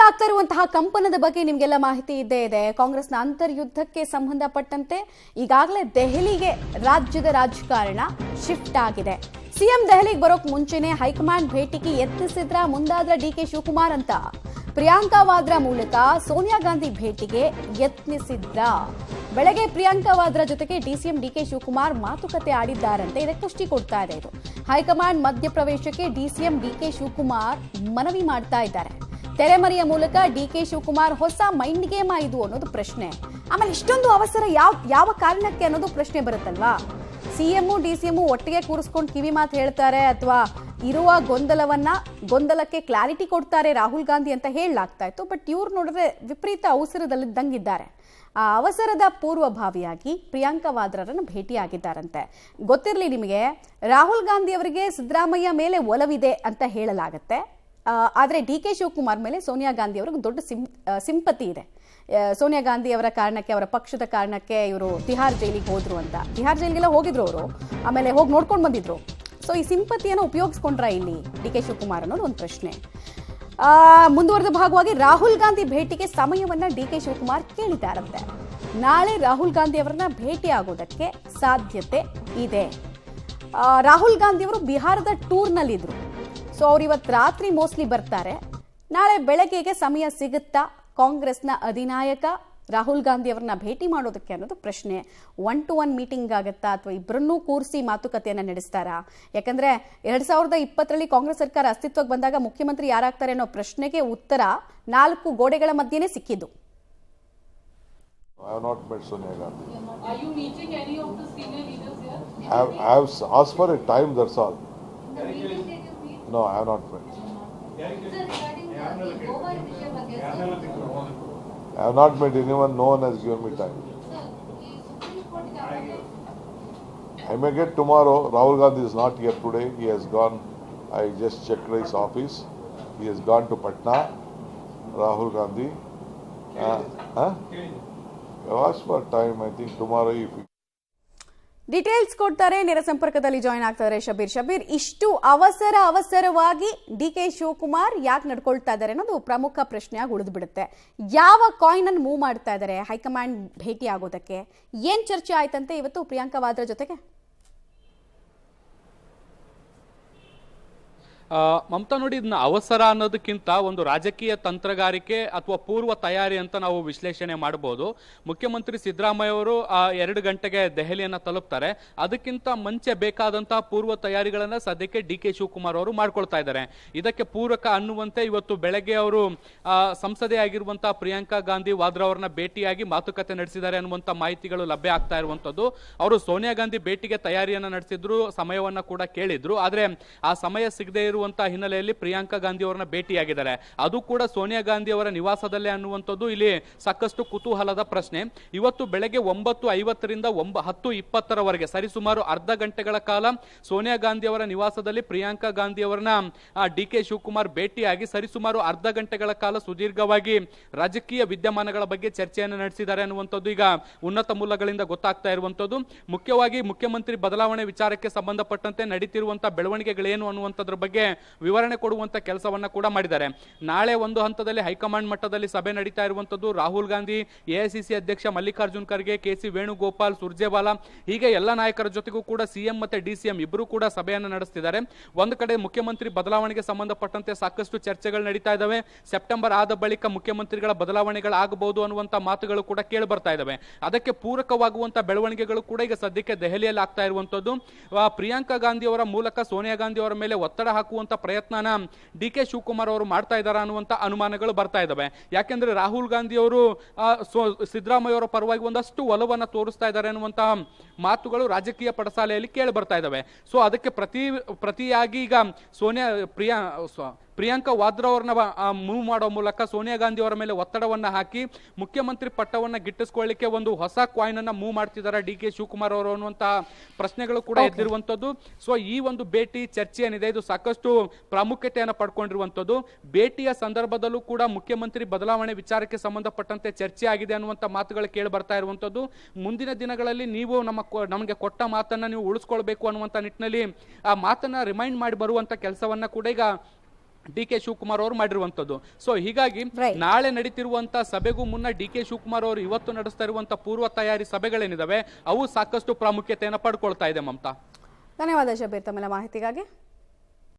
ಆಗ್ತಾ ಇರುವಂತಹ ಕಂಪನದ ಬಗ್ಗೆ ನಿಮಗೆಲ್ಲ ಮಾಹಿತಿ ಇದ್ದೇ ಇದೆ. ಕಾಂಗ್ರೆಸ್ನ ಅಂತರ್ಯುದ್ಧಕ್ಕೆ ಸಂಬಂಧಪಟ್ಟಂತೆ ಈಗಾಗಲೇ ದೆಹಲಿಗೆ ರಾಜ್ಯದ ರಾಜಕಾರಣ ಶಿಫ್ಟ್ ಆಗಿದೆ. ಸಿಎಂ ದೆಹಲಿಗೆ ಬರೋಕ್ ಮುಂಚೆನೆ ಹೈಕಮಾಂಡ್ ಭೇಟಿಗೆ ಯತ್ನಿಸಿದ್ರ ಮುಂದಾದ್ರ ಡಿಕೆ ಶಿವಕುಮಾರ್ ಅಂತ ಪ್ರಿಯಾಂಕಾ ವಾದ್ರಾ ಮೂಲಕ ಸೋನಿಯಾ ಗಾಂಧಿ ಭೇಟಿಗೆ ಯತ್ನಿಸಿದ್ರ. ಬೆಳಗ್ಗೆ ಪ್ರಿಯಾಂಕಾ ವಾದ್ರಾ ಜೊತೆಗೆ ಡಿಸಿಎಂ ಡಿಕೆ ಶಿವಕುಮಾರ್ ಮಾತುಕತೆ ಆಡಿದ್ದಾರಂತೆ. ಇದಕ್ಕೆ ಪುಷ್ಟಿ ಕೊಡ್ತಾ ಇದೆ ಇದು. ಹೈಕಮಾಂಡ್ ಮಧ್ಯಪ್ರವೇಶಕ್ಕೆ ಡಿಸಿಎಂ ಡಿಕೆ ಶಿವಕುಮಾರ್ ಮನವಿ ಮಾಡ್ತಾ ಇದ್ದಾರೆ. ತೆರೆಮರೆಯ ಮೂಲಕ ಡಿಕೆ ಶಿವಕುಮಾರ್ ಹೊಸ ಮೈಂಡ್ ಗೇಮ್ ಇದು ಅನ್ನೋದು ಪ್ರಶ್ನೆ. ಆಮೇಲೆ ಇಷ್ಟೊಂದು ಅವಸರ ಯಾವ ಕಾರಣಕ್ಕೆ ಅನ್ನೋದು ಪ್ರಶ್ನೆ ಬರುತ್ತಲ್ವಾ. ಸಿಎಂ ಡಿಸಿಎಂ ಒಟ್ಟಿಗೆ ಕೂರಿಸ್ಕೊಂಡು ಕಿವಿ ಮಾತು ಹೇಳ್ತಾರೆ ಅಥವಾ ಇರುವ ಗೊಂದಲಕ್ಕೆ ಕ್ಲಾರಿಟಿ ಕೊಡ್ತಾರೆ ರಾಹುಲ್ ಗಾಂಧಿ ಅಂತ ಹೇಳಲಾಗ್ತಾ ಇತ್ತು. ಬಟ್ ಇವ್ರು ನೋಡಿದ್ರೆ ವಿಪರೀತ ಅವಸರದಲ್ಲಿದ್ದಂಗಿದ್ದಾರೆ. ಆ ಅವಸರದ ಪೂರ್ವಭಾವಿಯಾಗಿ ಪ್ರಿಯಾಂಕಾ ವಾದ್ರಾರನ್ನು ಭೇಟಿಯಾಗಿದ್ದಾರಂತೆ. ಗೊತ್ತಿರಲಿ ನಿಮಗೆ, ರಾಹುಲ್ ಗಾಂಧಿ ಅವರಿಗೆ ಸಿದ್ದರಾಮಯ್ಯ ಮೇಲೆ ಒಲವಿದೆ ಅಂತ ಹೇಳಲಾಗತ್ತೆ. ಆದರೆ ಡಿಕೆ ಶಿವಕುಮಾರ್ ಮೇಲೆ ಸೋನಿಯಾ ಗಾಂಧಿ ಅವ್ರಿಗೆ ದೊಡ್ಡ ಸಿಂಪತಿ ಇದೆ. ಸೋನಿಯಾ ಗಾಂಧಿ ಅವರ ಕಾರಣಕ್ಕೆ, ಅವರ ಪಕ್ಷದ ಕಾರಣಕ್ಕೆ ಇವರು ತಿಹಾರ್ ಜೈಲಿಗೆ ಹೋದ್ರು ಅಂತ. ತಿಹಾರ್ ಜೈಲಿಗೆಲ್ಲ ಹೋಗಿದ್ರು ಅವರು, ಆಮೇಲೆ ಹೋಗಿ ನೋಡ್ಕೊಂಡು ಬಂದಿದ್ರು. ಸೊ ಈ ಸಿಂಪತಿಯನ್ನು ಉಪಯೋಗಿಸ್ಕೊಂಡ್ರ ಇಲ್ಲಿ ಡಿಕೆ ಶಿವಕುಮಾರ್ ಅನ್ನೋದು ಒಂದು ಪ್ರಶ್ನೆ. ಮುಂದುವರೆದ ಭಾಗವಾಗಿ ರಾಹುಲ್ ಗಾಂಧಿ ಭೇಟಿಗೆ ಸಮಯವನ್ನ ಡಿಕೆ ಶಿವಕುಮಾರ್ ಕೇಳಿದ್ದಾರಂತೆ. ನಾಳೆ ರಾಹುಲ್ ಗಾಂಧಿ ಅವರನ್ನ ಭೇಟಿ ಆಗೋದಕ್ಕೆ ಸಾಧ್ಯತೆ ಇದೆ. ರಾಹುಲ್ ಗಾಂಧಿ ಅವರು ಬಿಹಾರದ ಟೂರ್ನಲ್ಲಿದ್ರು. ಸೊ ಅವ್ರು ಇವತ್ತು ರಾತ್ರಿ ಮೋಸ್ಟ್ಲಿ ಬರ್ತಾರೆ. ನಾಳೆ ಬೆಳಗ್ಗೆಗೆ ಸಮಯ ಸಿಗುತ್ತಾ ಕಾಂಗ್ರೆಸ್ನ ಅಧಿನಾಯಕ ರಾಹುಲ್ ಗಾಂಧಿ ಅವರನ್ನ ಭೇಟಿ ಮಾಡೋದಕ್ಕೆ ಅನ್ನೋದು ಪ್ರಶ್ನೆ. 1-to-1 ಮೀಟಿಂಗ್ ಆಗುತ್ತಾ ಅಥವಾ ಇಬ್ಬರನ್ನೂ ಕೂರಿಸಿ ಮಾತುಕತೆಯನ್ನು ನಡೆಸ್ತಾರಾ? ಯಾಕಂದ್ರೆ 2020ರಲ್ಲಿ ಕಾಂಗ್ರೆಸ್ ಸರ್ಕಾರ ಅಸ್ತಿತ್ವಕ್ಕೆ ಬಂದಾಗ ಮುಖ್ಯಮಂತ್ರಿ ಯಾರಾಗ್ತಾರೆ ಅನ್ನೋ ಪ್ರಶ್ನೆಗೆ ಉತ್ತರ 4 ಗೋಡೆಗಳ ಮಧ್ಯೆನೇ ಸಿಕ್ಕಿದ್ದು. I have not met Sonia Gandhi. Are you meeting any of the senior leaders here? I have asked for a time, that's all. The meeting did you meet? No, I have not met. Sir, regarding the Goa Vishaya Bhagat, I have not met anyone, no one has given me time. sir, the Supreme Court got I may get tomorrow. Rahul Gandhi is not here today. He has gone, I just checked his office. He has gone to Patna. Rahul Gandhi. I asked for time, I think tomorrow if you... details ಕೊಡ್ತಾರೆ. ನೇರ ಸಂಪರ್ಕದಲ್ಲಿ join ಆಗ್ತಾರೆ ಶಬೀರ್. ಇಷ್ಟು ಅವಸರವಾಗಿ DK Shivakumar ಯಾಕೆ ನಡ್ಕೊಳ್ತಾ ಇದ್ದಾರೆ ಅನ್ನೋದು ಪ್ರಮುಖ ಪ್ರಶ್ನೆಯಾಗಿ ಉಳಿದು ಬಿಡುತ್ತೆ. ಯಾವ ಕಾಯಿನ್ ಅನ್ನು ಮೂವ್ ಮಾಡ್ತಾ ಇದ್ದಾರೆ ಹೈಕಮಾಂಡ್ ಭೇಟಿ ಆಗೋದಕ್ಕೆ? ಏನ್ ಚರ್ಚೆ ಆಯ್ತಂತೆ ಇವತ್ತು ಪ್ರಿಯಾಂಕಾ ವಾದ್ರಾ ಜೊತೆಗೆ? ಮಮತಾ ನೋಡಿ, ಇದನ್ನ ಅವಸರ ಅನ್ನೋದಕ್ಕಿಂತ ಒಂದು ರಾಜಕೀಯ ತಂತ್ರಗಾರಿಕೆ ಅಥವಾ ಪೂರ್ವ ತಯಾರಿ ಅಂತ ನಾವು ವಿಶ್ಲೇಷಣೆ ಮಾಡಬಹುದು. ಮುಖ್ಯಮಂತ್ರಿ ಸಿದ್ದರಾಮಯ್ಯ ಅವರು 2 ಗಂಟೆಗೆ ದೆಹಲಿಯನ್ನ ತಲುಪ್ತಾರೆ. ಅದಕ್ಕಿಂತ ಮುಂಚೆ ಬೇಕಾದಂತಹ ಪೂರ್ವ ತಯಾರಿಗಳನ್ನ ಸದ್ಯಕ್ಕೆ ಡಿಕೆ ಶಿವಕುಮಾರ್ ಅವರು ಮಾಡ್ಕೊಳ್ತಾ ಇದ್ದಾರೆ. ಇದಕ್ಕೆ ಪೂರಕ ಅನ್ನುವಂತೆ ಇವತ್ತು ಬೆಳಗ್ಗೆ ಅವರು ಸಂಸದೆ ಆಗಿರುವಂತಹ ಪ್ರಿಯಾಂಕಾ ಗಾಂಧಿ ವಾದ್ರಾ ಅವರನ್ನ ಭೇಟಿಯಾಗಿ ಮಾತುಕತೆ ನಡೆಸಿದ್ದಾರೆ ಅನ್ನುವಂಥ ಮಾಹಿತಿಗಳು ಲಭ್ಯ ಆಗ್ತಾ ಇರುವಂತದ್ದು. ಅವರು ಸೋನಿಯಾ ಗಾಂಧಿ ಭೇಟಿಗೆ ತಯಾರಿಯನ್ನ ನಡೆಸಿದ್ರು, ಸಮಯವನ್ನ ಕೂಡ ಕೇಳಿದ್ರು. ಆದ್ರೆ ಆ ಸಮಯ ಸಿಗದೆ ಹಿನ್ನೆಲೆಯಲ್ಲಿ ಪ್ರಿಯಾಂಕಾ ಗಾಂಧಿ ಅವರನ್ನ ಭೇಟಿಯಾಗಿದ್ದಾರೆ. ಅದು ಕೂಡ ಸೋನಿಯಾ ಗಾಂಧಿ ಅವರ ನಿವಾಸದಲ್ಲೇ ಅನ್ನುವಂಥದ್ದು ಇಲ್ಲಿ ಸಾಕಷ್ಟು ಕುತೂಹಲದ ಪ್ರಶ್ನೆ. ಇವತ್ತು ಬೆಳಗ್ಗೆ 9:50ರಿಂದ 10:20ರವರೆಗೆ ಸರಿಸುಮಾರು ಅರ್ಧ ಗಂಟೆಗಳ ಕಾಲ ಸೋನಿಯಾ ಗಾಂಧಿ ಅವರ ನಿವಾಸದಲ್ಲಿ ಪ್ರಿಯಾಂಕಾ ಗಾಂಧಿ ಅವರನ್ನ ಡಿಕೆ ಶಿವಕುಮಾರ್ ಭೇಟಿಯಾಗಿ ಸರಿಸುಮಾರು ಅರ್ಧ ಗಂಟೆಗಳ ಕಾಲ ಸುದೀರ್ಘವಾಗಿ ರಾಜಕೀಯ ವಿದ್ಯಮಾನಗಳ ಬಗ್ಗೆ ಚರ್ಚೆಯನ್ನು ನಡೆಸಿದ್ದಾರೆ ಅನ್ನುವಂಥದ್ದು ಈಗ ಉನ್ನತ ಮೂಲಗಳಿಂದ ಗೊತ್ತಾಗ್ತಾ ಇರುವಂತದ್ದು. ಮುಖ್ಯವಾಗಿ ಮುಖ್ಯಮಂತ್ರಿ ಬದಲಾವಣೆ ವಿಚಾರಕ್ಕೆ ಸಂಬಂಧಪಟ್ಟಂತೆ ನಡೀತಿರುವಂತಹ ಬೆಳವಣಿಗೆಗಳೇನು ಅನ್ನುವಂಥದ್ರ ಬಗ್ಗೆ ವಿವರಣೆ ಕೊಡುವಂತ ಕೆಲಸವನ್ನ ಕೂಡ ಮಾಡಿದ್ದಾರೆ. ನಾಳೆ ಒಂದು ಹಂತದಲ್ಲಿ ಹೈಕಮಾಂಡ್ ಮಟ್ಟದಲ್ಲಿ ಸಭೆ ನಡೀತಾ ಇರುವಂತದ್ದು. ರಾಹುಲ್ ಗಾಂಧಿ, ಎಐಸಿಸಿ ಅಧ್ಯಕ್ಷ ಮಲ್ಲಿಕಾರ್ಜುನ್ ಖರ್ಗೆ, ಕೆಸಿ ವೇಣುಗೋಪಾಲ್, ಸುರ್ಜೇವಾಲಾ, ಹೀಗೆ ಎಲ್ಲ ನಾಯಕರ ಜೊತೆಗೂ ಕೂಡ ಸಿಎಂ ಮತ್ತೆ ಡಿಸಿಎಂ ಇಬ್ಬರು ಕೂಡ ಸಭೆಯನ್ನು ನಡೆಸ್ತಿದ್ದಾರೆ. ಒಂದು ಕಡೆ ಮುಖ್ಯಮಂತ್ರಿ ಬದಲಾವಣೆಗೆ ಸಂಬಂಧಪಟ್ಟಂತೆ ಸಾಕಷ್ಟು ಚರ್ಚೆಗಳು ನಡೀತಾ ಇದ್ದಾವೆ. ಸೆಪ್ಟೆಂಬರ್ ಆದ ಬಳಿಕ ಮುಖ್ಯಮಂತ್ರಿಗಳ ಬದಲಾವಣೆಗಳಾಗಬಹುದು ಅನ್ನುವಂತ ಮಾತುಗಳು ಕೂಡ ಕೇಳಿ ಬರ್ತಾ ಇದ್ದಾವೆ. ಅದಕ್ಕೆ ಪೂರಕವಾಗುವಂತ ಬೆಳವಣಿಗೆಗಳು ಕೂಡ ಈಗ ಸದ್ಯಕ್ಕೆ ದೆಹಲಿಯಲ್ಲಿ ಆಗ್ತಾ ಇರುವಂತದ್ದು. ಪ್ರಿಯಾಂಕಾ ಗಾಂಧಿ ಅವರ ಮೂಲಕ ಸೋನಿಯಾ ಗಾಂಧಿ ಅವರ ಮೇಲೆ ಒತ್ತಡ ಹಾಕುವಂತ ಪ್ರಯತ್ನನ ಡಿಕೆ ಶಿವಕುಮಾರ್ ಅವರು ಮಾಡ್ತಾ ಇದ್ದಾರೆ ಅನ್ನುವಂತ ಅನುಮಾನಗಳು ಬರ್ತಾ ಇದ್ದಾವೆ. ಯಾಕೆಂದ್ರೆ ರಾಹುಲ್ ಗಾಂಧಿ ಅವರು ಸಿದ್ದರಾಮಯ್ಯ ಅವರ ಪರವಾಗಿ ಒಂದಷ್ಟು ಒಲವನ್ನ ತೋರಿಸ್ತಾ ಇದ್ದಾರೆ ಅನ್ನುವಂತಹ ಮಾತುಗಳು ರಾಜಕೀಯ ಪಡಸಾಲೆಯಲ್ಲಿ ಕೇಳಿ ಬರ್ತಾ ಇದ್ದಾವೆ. ಸೊ ಅದಕ್ಕೆ ಪ್ರತಿಯಾಗಿ ಈಗ ಪ್ರಿಯಾಂಕಾ ವಾದ್ರಾ ಅವರನ್ನ ಮೂವ್ ಮಾಡೋ ಮೂಲಕ ಸೋನಿಯಾ ಗಾಂಧಿ ಅವರ ಮೇಲೆ ಒತ್ತಡವನ್ನ ಹಾಕಿ ಮುಖ್ಯಮಂತ್ರಿ ಪಟ್ಟವನ್ನ ಗಿಟ್ಟಿಸ್ಕೊಳ್ಳಿಕ್ಕೆ ಒಂದು ಹೊಸ ಕಾಯಿನ್ ಅನ್ನ ಮೂವ್ ಮಾಡ್ತಿದ್ದಾರೆ ಡಿಕೆ ಶಿವಕುಮಾರ್ ಅವರು ಅನ್ನುವಂತಹ ಪ್ರಶ್ನೆಗಳು ಕೂಡ ಎದ್ದಿರುವಂತದ್ದು. ಸೊ ಈ ಒಂದು ಭೇಟಿ ಚರ್ಚೆ ಏನಿದೆ ಇದು ಸಾಕಷ್ಟು ಪ್ರಾಮುಖ್ಯತೆಯನ್ನು ಪಡ್ಕೊಂಡಿರುವಂತದ್ದು. ಭೇಟಿಯ ಸಂದರ್ಭದಲ್ಲೂ ಕೂಡ ಮುಖ್ಯಮಂತ್ರಿ ಬದಲಾವಣೆ ವಿಚಾರಕ್ಕೆ ಸಂಬಂಧಪಟ್ಟಂತೆ ಚರ್ಚೆ ಆಗಿದೆ ಅನ್ನುವಂತ ಮಾತುಗಳು ಕೇಳಿ ಬರ್ತಾ ಇರುವಂತದ್ದು. ಮುಂದಿನ ದಿನಗಳಲ್ಲಿ ನೀವು ನಮಗೆ ಕೊಟ್ಟ ಮಾತನ್ನ ನೀವು ಉಳಿಸ್ಕೊಳ್ಬೇಕು ಅನ್ನುವಂತ ನಿಟ್ಟಿನಲ್ಲಿ ಆ ಮಾತನ್ನ ರಿಮೈಂಡ್ ಮಾಡಿ ಬರುವಂತ ಕೆಲಸವನ್ನ ಕೂಡ ಈಗ ಡಿ ಕೆ ಶಿವಕುಮಾರ್ ಅವರು ಮಾಡಿರುವಂತದ್ದು. ಸೊ ಹೀಗಾಗಿ ನಾಳೆ ನಡೀತಿರುವಂತ ಸಭೆಗೂ ಮುನ್ನ ಡಿ ಕೆ ಶಿವಕುಮಾರ್ ಅವರು ಇವತ್ತು ನಡೆಸ್ತಾ ಇರುವಂತ ಪೂರ್ವ ತಯಾರಿ ಸಭೆಗಳೇನಿದಾವೆ ಅವು ಸಾಕಷ್ಟು ಪ್ರಾಮುಖ್ಯತೆಯನ್ನು ಪಡ್ಕೊಳ್ತಾ ಇದೆ. ಮಮತಾ, ಧನ್ಯವಾದ ಶಬೀರ್ ತಮ್ಮೆಲ್ಲ ಮಾಹಿತಿಗಾಗಿ.